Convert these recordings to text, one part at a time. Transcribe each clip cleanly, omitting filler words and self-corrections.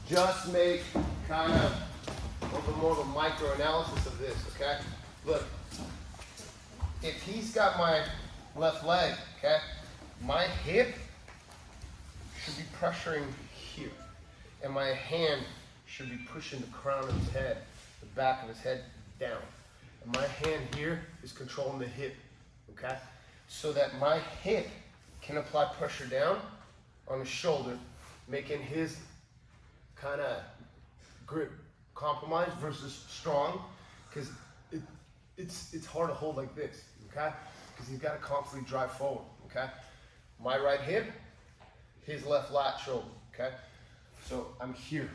just make kind of a little bit more of a micro analysis of this, okay? Look, if he's got my left leg, okay, my hip should be pressuring here, and my hand should be pushing the crown of his head, the back of his head down. And my hand here is controlling the hip, okay? So that my hip can apply pressure down on his shoulder, making his kind of grip compromised versus strong, because it's hard to hold like this, okay? Because you've got to constantly drive forward, okay? My right hip, his left lat shoulder, okay? So I'm here,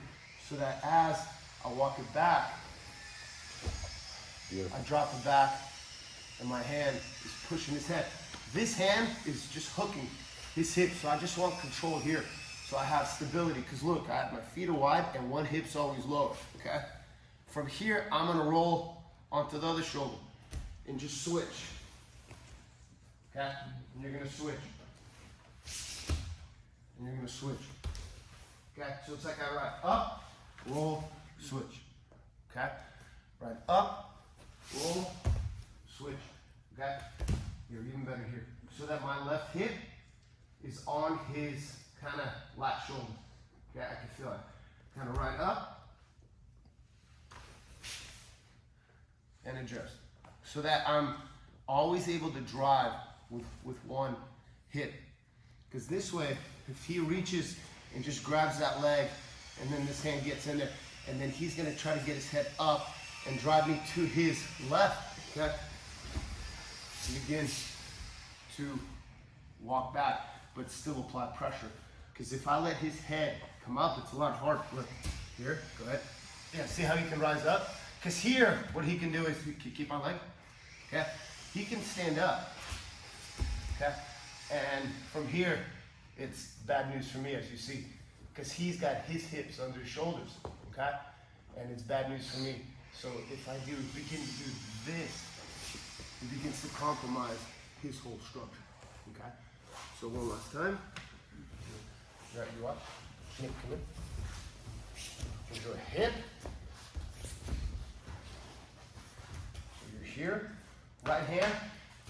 so that as I walk it back, beautiful. I drop it back, and my hand is pushing his head. This hand is just hooking his hip, so I just want control here. So I have stability, because look, I have my feet are wide and one hip's always low, okay? From here, I'm gonna roll onto the other shoulder and just switch, okay? And you're gonna switch. And you're gonna switch, okay? So it's like I ride up, roll, switch, okay? Ride up, roll, switch, okay? You're even better here. So that my left hip is on his kind of lat shoulder. Okay, I can feel it. Kind of right up and adjust. So that I'm always able to drive with one hip. Because this way, if he reaches and just grabs that leg, and then this hand gets in there, and then he's gonna try to get his head up and drive me to his left, okay? Begin to walk back, but still apply pressure. Because if I let his head come up, it's a lot harder. Look, here, go ahead. Yeah, see how he can rise up? Because here, what he can do is, keep my leg, okay? He can stand up, okay? And from here, it's bad news for me, as you see. Because he's got his hips under his shoulders, okay? And it's bad news for me. So if I begin to do this, it begins to compromise his whole structure, okay? So one last time. Right, you up. Hip, come in. Into a hip. So you're here. Right hand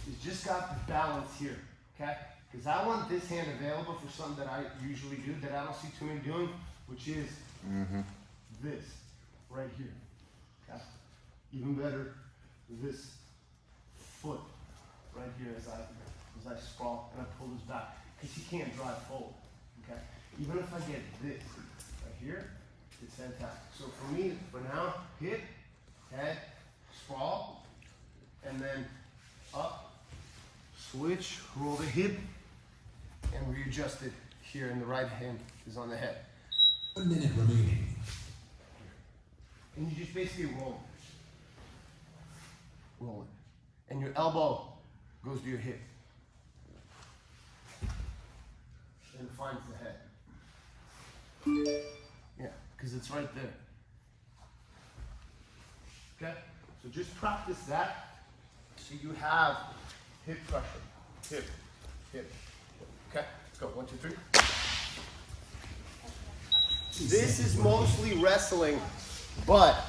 is just got the balance here, okay? Because I want this hand available for something that I usually do that I don't see too many doing, which is this right here, okay? Even better, this foot right here as I sprawl and I pull this back, because he can't drive forward, okay? Even if I get this right here, it's fantastic. So for me, for now, hip, head, sprawl, and then up, switch, roll the hip, and readjust it here, and the right hand is on the head. 1 minute remaining. And you just basically roll it. Roll it. And your elbow goes to your hip. And finds the head. Yeah, because it's right there. Okay? So just practice that so you have hip pressure. Hip, hip. Okay? Let's go. 1, 2, 3. This is mostly wrestling, but